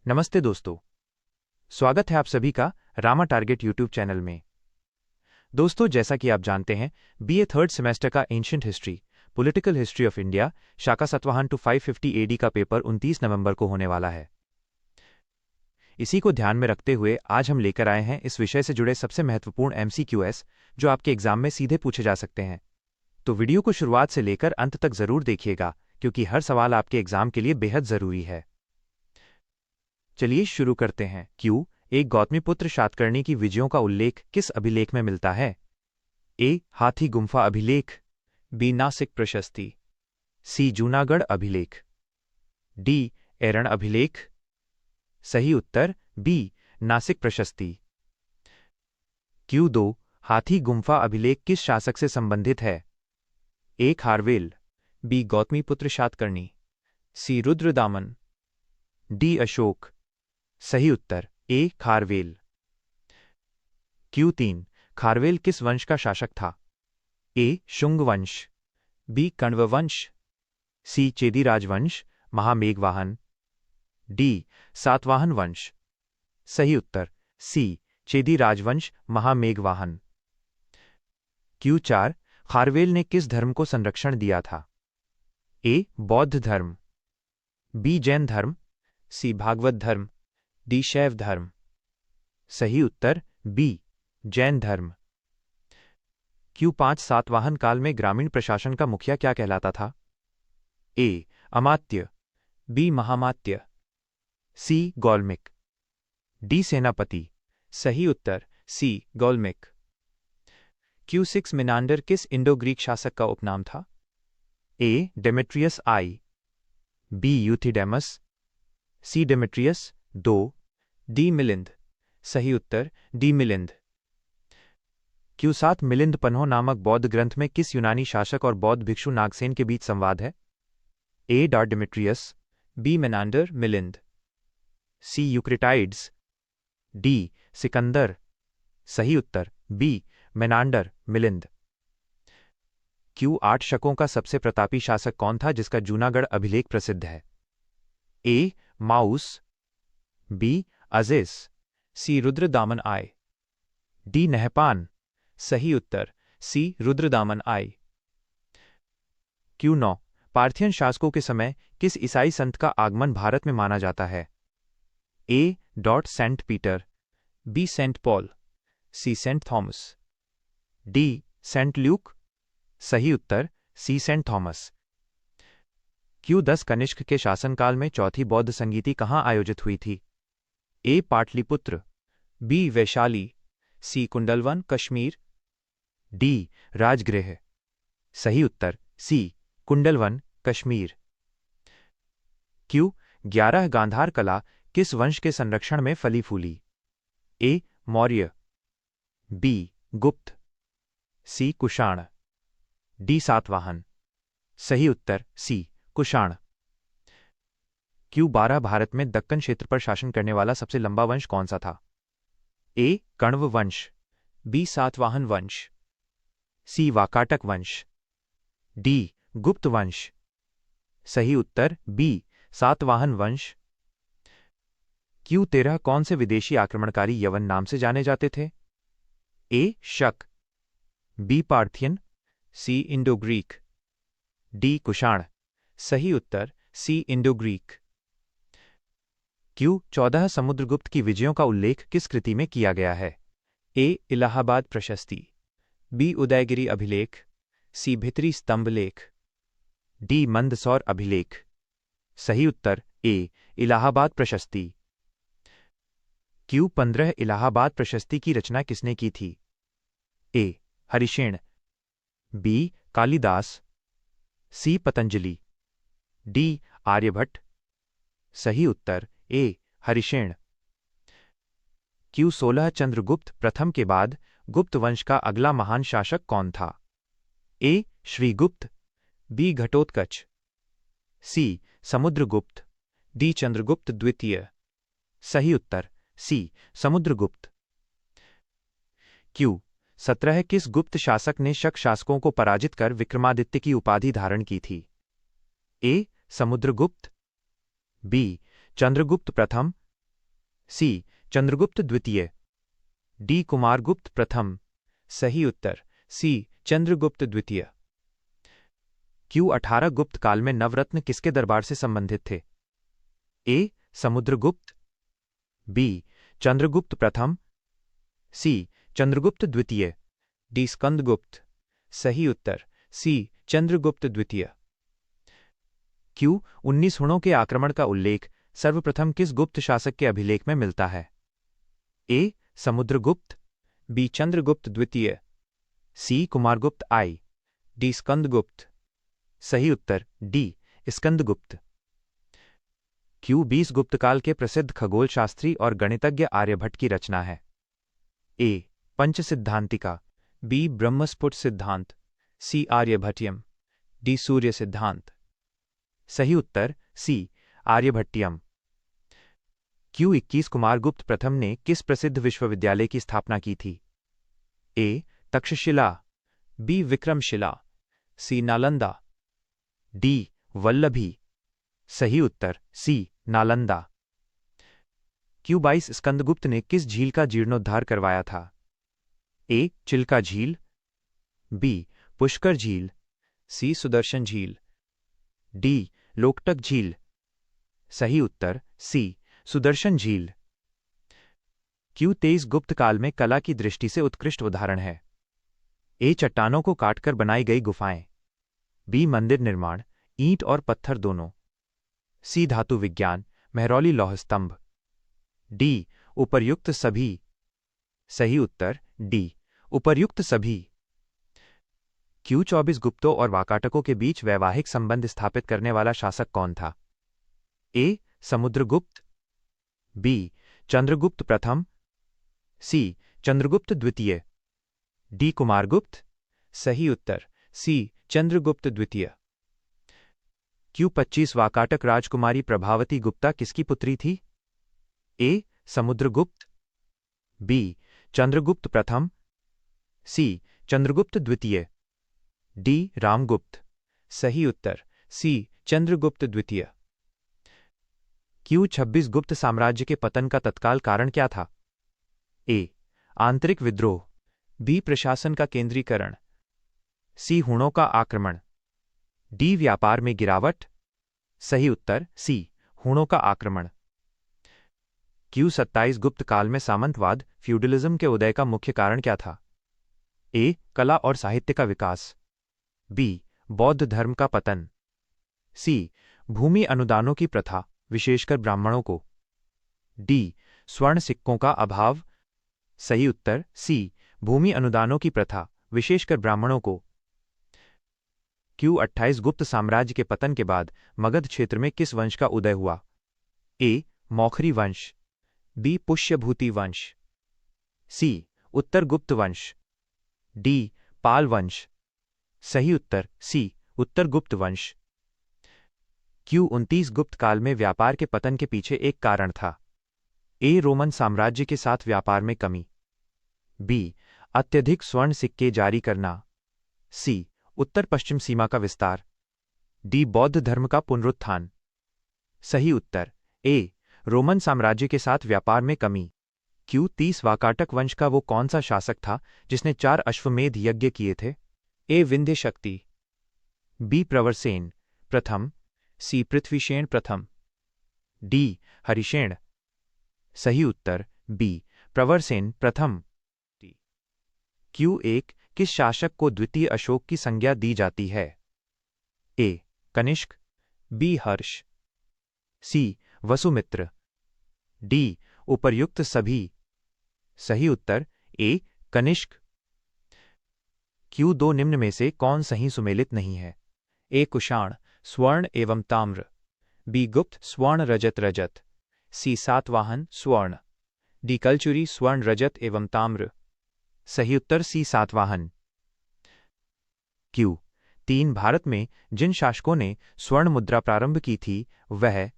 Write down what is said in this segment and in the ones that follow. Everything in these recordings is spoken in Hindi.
नमस्ते दोस्तों, स्वागत है आप सभी का रामा टारगेट यूट्यूब चैनल में। दोस्तों, जैसा कि आप जानते हैं, बीए थर्ड सेमेस्टर का ancient history, political history of India, शाखा सतवाहन टू 550 एडी का पेपर 29 नवंबर को होने वाला है। इसी को ध्यान में रखते हुए आज हम लेकर आए हैं इस विषय से जुड़े सबसे महत्वपूर्ण एमसीक्यूएस जो आपके एग्जाम में सीधे पूछे जा सकते हैं। तो वीडियो को शुरुआत से लेकर अंत तक जरूर देखिएगा, क्योंकि हर सवाल आपके एग्जाम के लिए बेहद जरूरी है। चलिए शुरू करते हैं। क्यू एक गौतमीपुत्र शातकर्णी की विजयों का उल्लेख किस अभिलेख में मिलता है? ए. हाथी गुम्फा अभिलेख, बी. नासिक प्रशस्ति, सी. जूनागढ़ अभिलेख, डी. एरण अभिलेख। सही उत्तर बी. नासिक प्रशस्ति। क्यू 2 हाथी गुम्फा अभिलेख किस शासक से संबंधित है? ए. खारवेल, बी. गौतमीपुत्र शातकर्णी, सी. रुद्रदामन, डी. अशोक। सही उत्तर ए. खारवेल। क्यू 3 खारवेल किस वंश का शासक था? ए. शुंग वंश, बी. कण्व वंश, सी. चेदी राजवंश महामेघवाहन, डी. सातवाहन वंश। सही उत्तर सी. चेदी राजवंश महामेघवाहन। क्यू 4 खारवेल ने किस धर्म को संरक्षण दिया था? ए. बौद्ध धर्म, बी. जैन धर्म, सी. भागवत धर्म, डी. शैव धर्म। सही उत्तर बी. जैन धर्म। क्यू 5 सातवाहन काल में ग्रामीण प्रशासन का मुखिया क्या कहलाता था? ए. अमात्य, बी. महामात्य, सी. गौलमिक, डी. सेनापति। सही उत्तर सी. गौलमिक। क्यू 6 मिनांडर किस इंडो ग्रीक शासक का उपनाम था? A. Demetrius I, B. Euthydemus, C. Demetrius 2, D. Milinda. सही उत्तर डी. मिलिंद। क्यू 7 मिलिंद पन्हो नामक बौद्ध ग्रंथ में किस यूनानी शासक और बौद्ध भिक्षु नागसेन के बीच संवाद है? A. Demetrius, B. Menander Milinda, C. Eucratides, D. Sikandar. सही उत्तर बी. मेनांडर मिलिंद। क्यू 8 शकों का सबसे प्रतापी शासक कौन था जिसका जूनागढ़ अभिलेख प्रसिद्ध है? A. Maues, B. Azes, C. Rudradaman I, D. Nahapana. सही उत्तर C. Rudradaman I. Q 9 Parthian शासकों के समय किस ईसाई संत का आगमन भारत में माना जाता है? A. Saint Peter, B. Saint Paul, C. Saint Thomas, D. Saint Luke. सही उत्तर C. Saint Thomas. Q 10 Kanishka के शासनकाल में चौथी बौद्ध संगीति कहाँ आयोजित हुई थी? ए. पाटलिपुत्र, बी. वैशाली, सी. कुंडलवन कश्मीर, डी. राजगृह। सही उत्तर सी. कुंडलवन कश्मीर। क्यू 11 गांधार कला किस वंश के संरक्षण में फली फूली? ए. मौर्य, बी. गुप्त, सी. कुषाण, डी. सातवाहन। सही उत्तर सी. कुषाण। क्यू 12 भारत में दक्कन क्षेत्र पर शासन करने वाला सबसे लंबा वंश कौन सा था? ए. कण्व वंश, बी. सातवाहन वंश, सी. वाकाटक वंश, डी. गुप्त वंश। सही उत्तर बी. सातवाहन वंश। क्यू 13 कौन से विदेशी आक्रमणकारी यवन नाम से जाने जाते थे? A. Shaka, B. Parthian, C. Indo Greek, D. Kushan. सही उत्तर C. Indo Greek. Q 14 Samudragupta की विजयों का उल्लेख किस कृति में किया गया है? ए. इलाहाबाद प्रशस्ति, बी. उदयगिरी अभिलेख, सी. भितरी स्तंभ लेख, डी. मंदसौर अभिलेख। सही उत्तर ए. इलाहाबाद प्रशस्ति। क्यू 15 इलाहाबाद प्रशस्ति की रचना किसने की थी? ए. हरिशेन, बी. कालिदास, सी. पतंजलि, डी. आर्यभट्ट। सही उत्तर ए. हरिशेन। क्यू 16 चंद्रगुप्त प्रथम के बाद गुप्त वंश का अगला महान शासक कौन था? ए. श्रीगुप्त, बी. घटोत्कच, सी. समुद्रगुप्त, डी. चंद्रगुप्त द्वितीय। सही उत्तर सी. समुद्रगुप्त। क्यू 17 किस गुप्त शासक ने शक शासकों को पराजित कर विक्रमादित्य की उपाधि धारण की थी? ए. समुद्रगुप्त, बी. चंद्रगुप्त प्रथम, सी चंद्रगुप्त द्वितीय, डी कुमारगुप्त प्रथम। सही उत्तर सी चंद्रगुप्त द्वितीय। क्यू 18 गुप्त काल में नवरत्न किसके दरबार से संबंधित थे? ए समुद्रगुप्त, बी चंद्रगुप्त प्रथम, सी चंद्रगुप्त द्वितीय, डी स्कंदगुप्त। सही उत्तर सी चंद्रगुप्त द्वितीय। क्यू 19 हुणों के आक्रमण का उल्लेख सर्वप्रथम किस गुप्त शासक के अभिलेख में मिलता है? ए समुद्रगुप्त, बी चंद्रगुप्त द्वितीय, सी कुमारगुप्त आई, डी स्कंदगुप्त। सही उत्तर डी स्कंदगुप्त। क्यू 20 गुप्तकाल के प्रसिद्ध खगोल शास्त्री और गणितज्ञ आर्यभट्ट की रचना है? ए पंच सिद्धांतिका, बी ब्रह्मस्फुट सिद्धांत, सी आर्यभट्टियम, डी सूर्य सिद्धांत। सही उत्तर सी आर्यभट्टियम। क्यू 21 कुमारगुप्त प्रथम ने किस प्रसिद्ध विश्वविद्यालय की स्थापना की थी? ए तक्षशिला, बी विक्रमशिला, सी नालंदा, डी वल्लभी। सही उत्तर सी नालंदा। क्यू 22 स्कंदगुप्त ने किस झील का जीर्णोद्धार करवाया था? ए चिल्का झील, बी पुष्कर झील, सी सुदर्शन झील, डी लोकटक झील। सही उत्तर सी सुदर्शन झील। क्यू 23 गुप्त काल में कला की दृष्टि से उत्कृष्ट उदाहरण है? ए चट्टानों को काटकर बनाई गई गुफाएं, बी मंदिर निर्माण ईंट और पत्थर दोनों, सी धातु विज्ञान मेहरौली लौह स्तंभ, डी उपर्युक्त सभी। सही उत्तर डी उपर्युक्त सभी। क्यू 24 गुप्तों और वाकाटकों के बीच वैवाहिक संबंध स्थापित करने वाला शासक कौन था? ए समुद्रगुप्त, बी चंद्रगुप्त प्रथम, सी चंद्रगुप्त द्वितीय, डी कुमारगुप्त। सही उत्तर सी चंद्रगुप्त द्वितीय। क्यू 25 वाकाटक राजकुमारी प्रभावती गुप्ता किसकी पुत्री थी? ए समुद्रगुप्त, बी चंद्रगुप्त प्रथम, सी चंद्रगुप्त द्वितीय, डी रामगुप्त। सही उत्तर सी चंद्रगुप्त द्वितीय। क्यू 26 गुप्त साम्राज्य के पतन का तत्काल कारण क्या था? ए आंतरिक विद्रोह, बी प्रशासन का केंद्रीकरण, सी हुणों का आक्रमण, डी व्यापार में गिरावट। सही उत्तर सी हुणों का आक्रमण। क्यू 27 गुप्त काल में सामंतवाद फ्यूडलिज्म के उदय का मुख्य कारण क्या था? ए कला और साहित्य का विकास, बी बौद्ध धर्म का पतन, सी भूमि अनुदानों की प्रथा विशेषकर ब्राह्मणों को, डी स्वर्ण सिक्कों का अभाव। सही उत्तर सी भूमि अनुदानों की प्रथा विशेषकर ब्राह्मणों को। क्यू 28 गुप्त साम्राज्य के पतन के बाद मगध क्षेत्र में किस वंश का उदय हुआ? ए मौखरी वंश, बी पुष्यभूति वंश, सी उत्तर गुप्त वंश, डी पाल वंश। सही उत्तर सी उत्तर गुप्त वंश। क्यू 29 गुप्त काल में व्यापार के पतन के पीछे एक कारण था? ए रोमन साम्राज्य के साथ व्यापार में कमी, बी अत्यधिक स्वर्ण सिक्के जारी करना, सी उत्तर पश्चिम सीमा का विस्तार, डी बौद्ध धर्म का पुनरुत्थान। सही उत्तर ए रोमन साम्राज्य के साथ व्यापार में कमी। क्यू 30 वाकाटक वंश का वो कौन सा शासक था जिसने 4 अश्वमेध यज्ञ किए थे? ए विंध्य शक्ति, बी प्रवरसेन प्रथम, सी पृथ्वीशेन प्रथम, डी हरिशेन। सही उत्तर बी प्रवरसेन प्रथम। क्यू 1 किस शासक को द्वितीय अशोक की संज्ञा दी जाती है? ए कनिष्क, बी हर्ष, सी वसुमित्र, डी उपर्युक्त सभी। सही उत्तर ए कनिष्क। क्यू 2 निम्न में से कौन सही सुमेलित नहीं है? ए कुषाण स्वर्ण एवं ताम्र, बी गुप्त स्वर्ण रजत रजत, सी सातवाहन स्वर्ण, डी कलचुरी स्वर्ण रजत एवं ताम्र। सही उत्तर सी सातवाहन। क्यू 3 भारत में जिन शासकों ने स्वर्ण मुद्रा प्रारंभ की थी वह?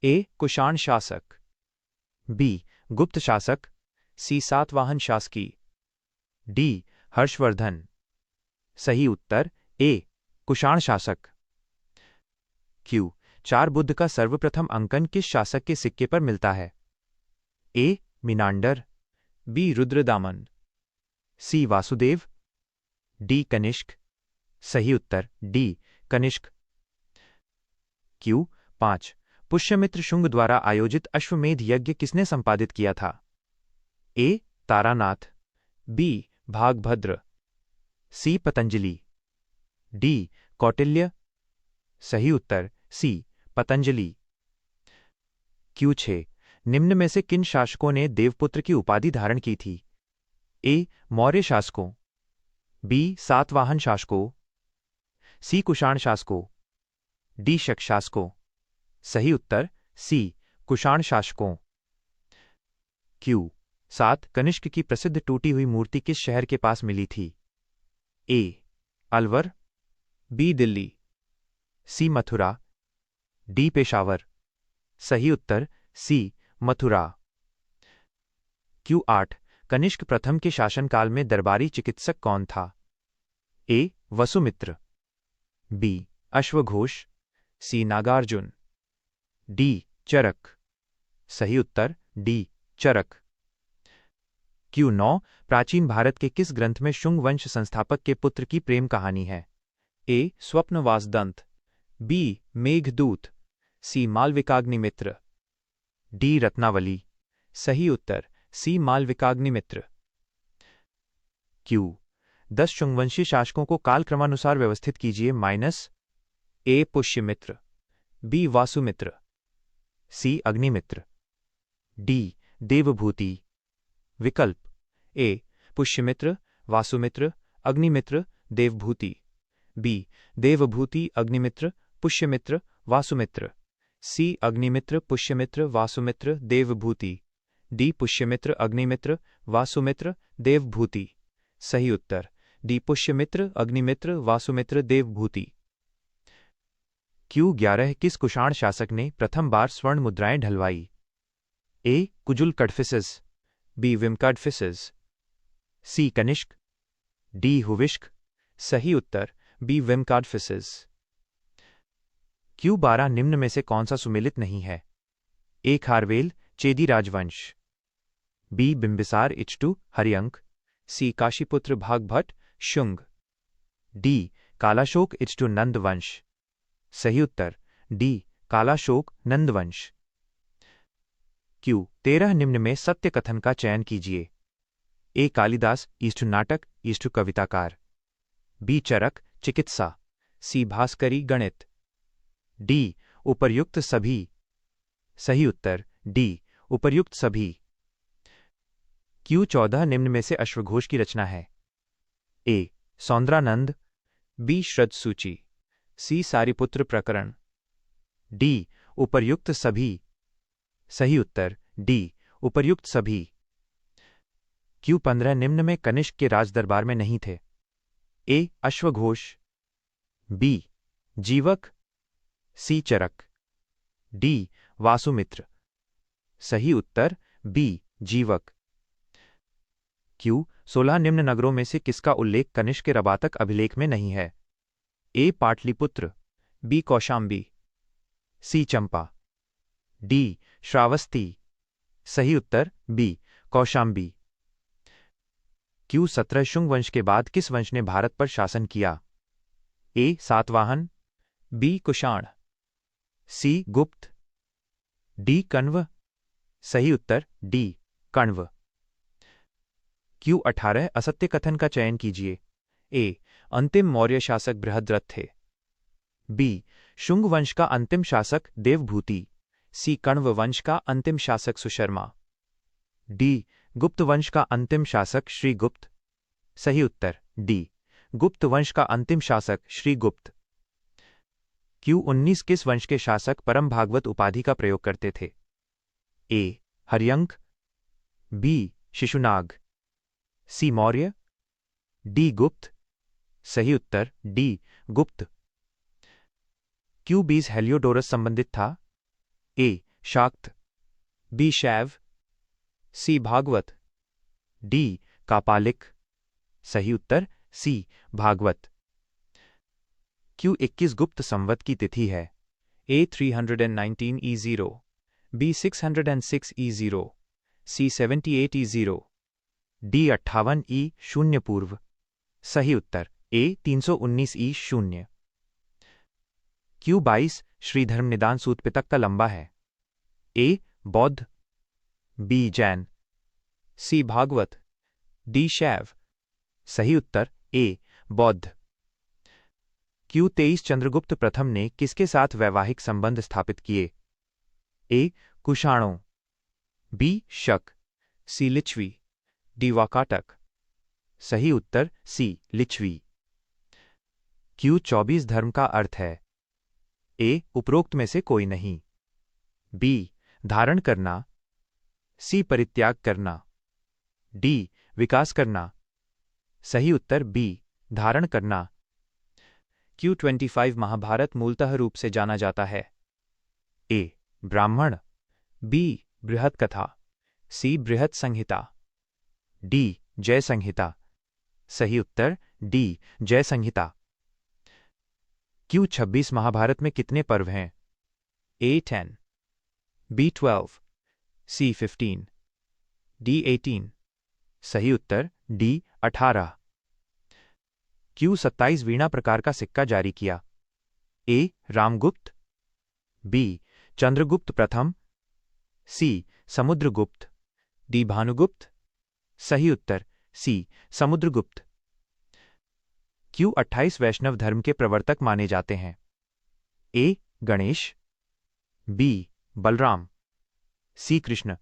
ए कुषाण शासक, बी गुप्त शासक, सी सातवाहन शासकी, डी हर्षवर्धन। सही उत्तर ए कुषाण शासक। क्यू 4 बुद्ध का सर्वप्रथम अंकन किस शासक के सिक्के पर मिलता है? ए मिनांडर, बी रुद्रदामन, सी वासुदेव, डी कनिष्क। सही उत्तर डी कनिष्क। क्यू 5 पुष्यमित्र शुंग द्वारा आयोजित अश्वमेध यज्ञ किसने संपादित किया था? ए तारानाथ, बी भागभद्र, सी पतंजलि, डी कौटिल्य। सही उत्तर सी पतंजलि। क्यू 6 निम्न में से किन शासकों ने देवपुत्र की उपाधि धारण की थी? ए मौर्य शासकों, बी सातवाहन शासकों, सी कुषाण शासकों, डी शक शासकों। सही उत्तर सी कुषाण शासकों। क्यू 7 कनिष्क की प्रसिद्ध टूटी हुई मूर्ति किस शहर के पास मिली थी? ए अलवर, बी दिल्ली, सी मथुरा, डी पेशावर। सही उत्तर सी मथुरा। क्यू 8 कनिष्क प्रथम के शासनकाल में दरबारी चिकित्सक कौन था? ए वसुमित्र, बी अश्वघोष, सी नागार्जुन, डी चरक। सही उत्तर डी चरक। क्यू 9 प्राचीन भारत के किस ग्रंथ में शुंग वंश संस्थापक के पुत्र की प्रेम कहानी है? ए स्वप्नवासदंत, बी मेघदूत, सी मालविकाग्निमित्र, डी रत्नावली। सही उत्तर सी मालविकाग्निमित्र। क्यू 10 शुंगवंशी शासकों को कालक्रमानुसार व्यवस्थित कीजिए। ए पुष्यमित्र, बी वासुमित्र, सी अग्निमित्र, डी देवभूति। विकल्प ए पुष्यमित्र, वासुमित्र, अग्निमित्र, देवभूति, बी देवभूति, अग्निमित्र, पुष्यमित्र, वासुमित्र, सी अग्निमित्र, पुष्यमित्र, वासुमित्र, देवभूति, डी पुष्यमित्र, अग्निमित्र, वासुमित्र, देवभूति। सही उत्तर डी पुष्यमित्र, अग्निमित्र, वासुमित्र, देवभूति। क्यू 11 किस कुषाण शासक ने प्रथम बार स्वर्ण मुद्राएं ढलवाई? ए कुजुल कडफिसेस, बी विमकाडफिसेस, सी कनिष्क, डी हुविष्क। सही उत्तर बी विमकाडफिसेस। क्यू 12 निम्न में से कौन सा सुमेलित नहीं है? ए खारवेल चेदी राजवंश, बी बिंबिसार इच्टू हरियंक, सी काशीपुत्र भागभट शुंग, डी कालाशोक इच्टू नंदवंश। सही उत्तर डी कालाशोक नंदवंश। क्यू 13 निम्न में सत्य कथन का चयन कीजिए। ए कालिदास ईस्टू नाटक ईस्टू कविताकार, बी चरक चिकित्सा, सी भास्करी गणित, डी उपर्युक्त सभी। सही उत्तर डी उपर्युक्त सभी। क्यू 14 निम्न में से अश्वघोष की रचना है? ए सौंदरानंद, बी श्रद्धसूची, सी सारिपुत्र प्रकरण, डी उपर्युक्त सभी। सही उत्तर डी उपर्युक्त सभी। क्यू 15 निम्न में कनिष्क के राजदरबार में नहीं थे? ए अश्वघोष, बी जीवक, सी चरक, डी वासुमित्र। सही उत्तर बी जीवक। क्यू 16 निम्न नगरों में से किसका उल्लेख कनिष्क के रबातक अभिलेख में नहीं है? ए पाटलिपुत्र, बी कौशाम्बी, सी चंपा, डी श्रावस्ती। सही उत्तर बी कौशाम्बी। क्यू 17 शुंग वंश के बाद किस वंश ने भारत पर शासन किया? ए सातवाहन, बी कुषाण, सी गुप्त, डी कण्व। सही उत्तर डी कण्व। क्यू 18 असत्य कथन का चयन कीजिए। ए अंतिम मौर्य शासक बृहद्रथ थे, बी शुंग वंश का अंतिम शासक देवभूति, सी कण्व वंश का अंतिम शासक सुशर्मा, डी गुप्त वंश का अंतिम शासक श्रीगुप्त। सही उत्तर डी गुप्त वंश का अंतिम शासक श्रीगुप्त। क्यू 19 किस वंश के शासक परम भागवत उपाधि का प्रयोग करते थे? ए हरियंक, बी शिशुनाग, सी मौर्य, डी गुप्त। सही उत्तर डी गुप्त। क्यू 20 हेलियोडोरस संबंधित था? ए शाक्त, बी शैव, सी भागवत, डी कापालिक। सही उत्तर सी भागवत। क्यू 21 गुप्त संवत की तिथि है? ए 319 E0, बी 606 E0, सी 78 ई 0, डी 58 ई 0 पूर्व। सही उत्तर ए 319 ई 0। क्यू 22 श्री धर्मनिदान सूत पितक का लंबा है। ए बौद्ध, बी जैन, सी भागवत, डी शैव। सही उत्तर ए बौद्ध। क्यू 23 चंद्रगुप्त प्रथम ने किसके साथ वैवाहिक संबंध स्थापित किए? ए कुषाणों, बी शक, सी लिच्छवी, डी वाकाटक। सही उत्तर सी लिच्छवी। क्यू 24 धर्म का अर्थ है? ए उपरोक्त में से कोई नहीं, बी धारण करना, सी परित्याग करना, डी विकास करना। सही उत्तर बी धारण करना। क्यू 25 महाभारत मूलतः रूप से जाना जाता है? ए ब्राह्मण, बी बृहत कथा, सी बृहत संहिता, डी जय संहिता। सही उत्तर डी जय संहिता। क्यू 26 महाभारत में कितने पर्व हैं? ए 10, बी 12, सी 15, डी 18। सही उत्तर डी 18। क्यू 27 वीणा प्रकार का सिक्का जारी किया? ए रामगुप्त, बी चंद्रगुप्त प्रथम, सी समुद्रगुप्त, डी भानुगुप्त। सही उत्तर सी समुद्रगुप्त। क्यू 28 वैष्णव धर्म के प्रवर्तक माने जाते हैं? ए गणेश, बी बलराम, सी कृष्ण,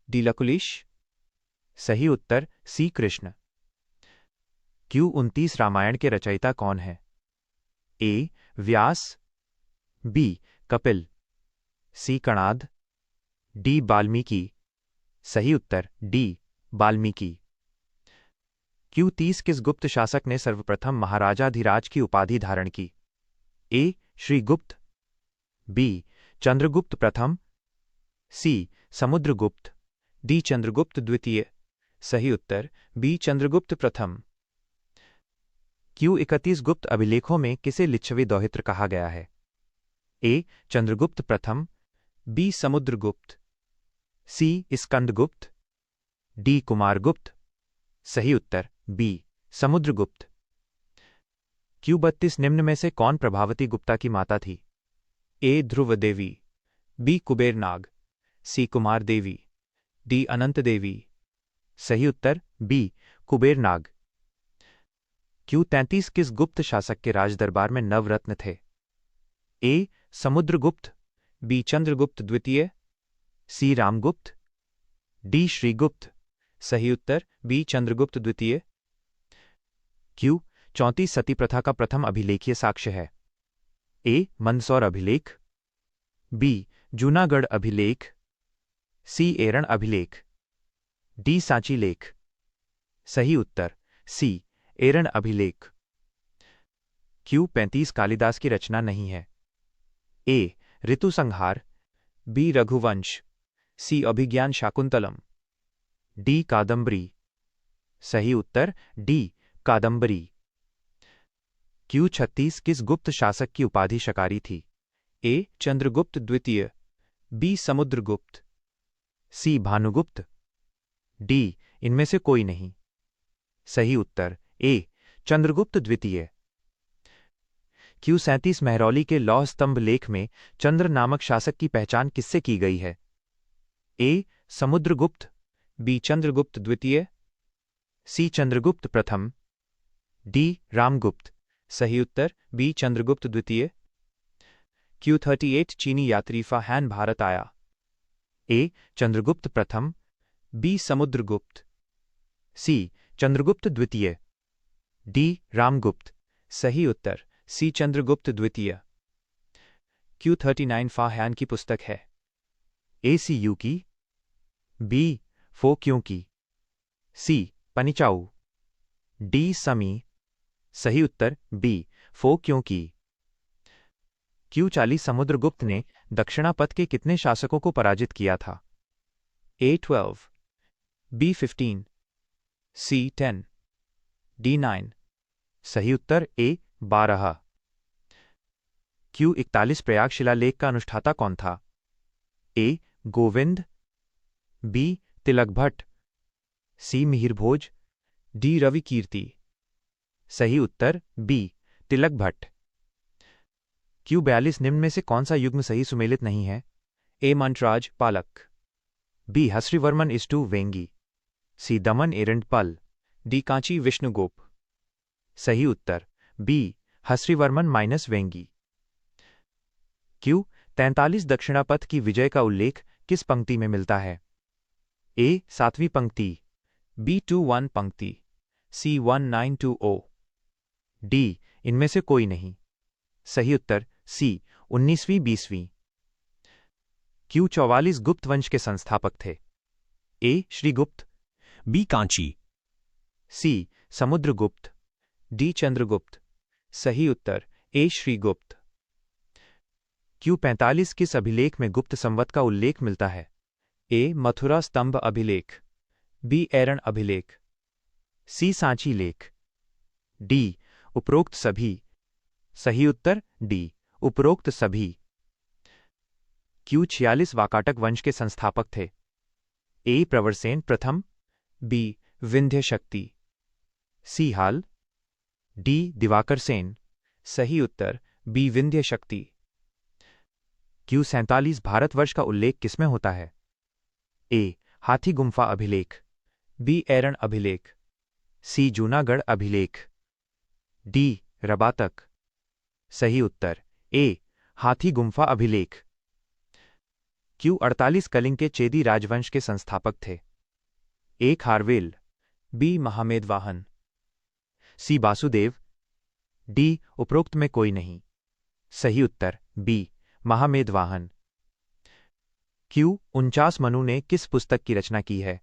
डी लकुलिश। सही उत्तर सी कृष्ण। क्यू 29 रामायण के रचयिता कौन है? ए व्यास, बी कपिल, सी कणाद, डी वाल्मीकि। सही उत्तर डी वाल्मीकि। क्यू 30 किस गुप्त शासक ने सर्वप्रथम महाराजाधिराज की उपाधि धारण की? ए श्रीगुप्त, बी चंद्रगुप्त प्रथम, सी समुद्रगुप्त, डी चंद्रगुप्त द्वितीय। सही उत्तर बी चंद्रगुप्त प्रथम। क्यू 31 गुप्त अभिलेखों में किसे लिच्छवी दौहित्र कहा गया है? ए चंद्रगुप्त प्रथम, बी समुद्रगुप्त, सी स्कंदगुप्त, डी कुमारगुप्त। सही उत्तर बी समुद्रगुप्त। क्यू 32 निम्न में से कौन प्रभावती गुप्ता की माता थी? ए ध्रुव देवी, बी कुबेर नाग, सी कुमार देवी, डी अनंत देवी। सही उत्तर बी कुबेर नाग। क्यू 33 किस गुप्त शासक के राजदरबार में नवरत्न थे? ए समुद्रगुप्त, बी चंद्रगुप्त द्वितीय, सी रामगुप्त, डी श्रीगुप्त। सही उत्तर बी चंद्रगुप्त द्वितीय। क्यू 34 सती प्रथा का प्रथम अभिलेखीय साक्ष्य है? ए मंदसौर अभिलेख, बी जूनागढ़ अभिलेख, सी एरण अभिलेख, डी सांची लेख। सही उत्तर सी एरण अभिलेख। क्यू 35 कालिदास की रचना नहीं है? ए ऋतुसंहार, बी रघुवंश, सी अभिज्ञान शाकुंतलम, डी कादंबरी। सही उत्तर डी कादंबरी। क्यू 36 किस गुप्त शासक की उपाधि शकारी थी? ए चंद्रगुप्त द्वितीय, बी समुद्रगुप्त, सी भानुगुप्त, डी इनमें से कोई नहीं। सही उत्तर ए चंद्रगुप्त द्वितीय। क्यू 37 महरौली के लौह स्तंभ लेख में चंद्र नामक शासक की पहचान किससे की गई है? ए समुद्रगुप्त, बी चंद्रगुप्त द्वितीय, सी चंद्रगुप्त प्रथम, डी रामगुप्त। सही उत्तर बी चंद्रगुप्त द्वितीय। क्यू 38 चीनी यात्री फाहान भारत आया? ए चंद्रगुप्त प्रथम, बी समुद्रगुप्त, सी चंद्रगुप्त द्वितीय, डी रामगुप्त। सही उत्तर सी चंद्रगुप्त द्वितीय। क्यू 39 फाहान की पुस्तक है? ए सी यू की, बी फोक्यों की, सी पनिचाऊ, डी समी। सही उत्तर बी फोक्यों की। क्यू 40 समुद्रगुप्त ने दक्षिणापथ के कितने शासकों को पराजित किया था? ए 12, बी 15, सी 10, डी 9। सही उत्तर ए 12। क्यू 41 प्रयाग शिलालेख का अनुष्ठाता कौन था? ए गोविंद, बी तिलक भट्ट, सी मिहिर भोज, डी रवि कीर्ति। सही उत्तर बी तिलक भट्ट। Q42 निम्न में से कौन सा युग्म सही सुमेलित नहीं है? ए मंटराज पालक, बी हश्रीवर्मन इस्टू वेंगी, सी दमन एरंडपल, डी कांची विष्णुगोप। सही उत्तर B Hastivarman minus Vengi. Q43 Dakshinapatha की विजय का उल्लेख किस पंक्ति में मिलता है? ए 7वीं पंक्ति, बी 21 पंक्ति, सी 1920। डी इनमें से कोई नहीं। सही उत्तर सी 19वीं 20वीं। Q44 गुप्त वंश के संस्थापक थे? ए श्रीगुप्त, बी कांची, सी समुद्रगुप्त, डी चंद्रगुप्त। सही उत्तर ए श्रीगुप्त। Q45 किस अभिलेख में गुप्त संवत का उल्लेख मिलता है? ए मथुरा स्तंभ अभिलेख, बी एरण अभिलेख, सी सांची लेख, डी उपरोक्त सभी। सही उत्तर डी उपरोक्त सभी। Q46 वाकाटक वंश के संस्थापक थे? ए प्रवरसेन प्रथम, बी विंध्य शक्ति, सी हाल, डी दिवाकर सेन। सही उत्तर बी विंध्य शक्ति। Q47 भारतवर्ष का उल्लेख किसमें होता है? ए हाथी गुम्फा अभिलेख, बी एरण अभिलेख, सी जूनागढ़ अभिलेख, डी रबातक। सही उत्तर ए हाथी गुम्फा अभिलेख। Q48 कलिंग के चेदी राजवंश के संस्थापक थे? ए खारवेल, बी महामेदवाहन, सी वासुदेव, डी उपरोक्त में कोई नहीं। सही उत्तर बी महामेदवाहन। Q49 मनु ने किस पुस्तक की रचना की है?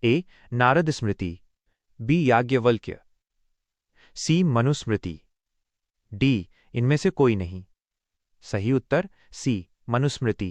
ए नारद स्मृति, बी याज्ञवल्क्य, सी मनुस्मृति, डी इनमें से कोई नहीं। सही उत्तर सी मनुस्मृति।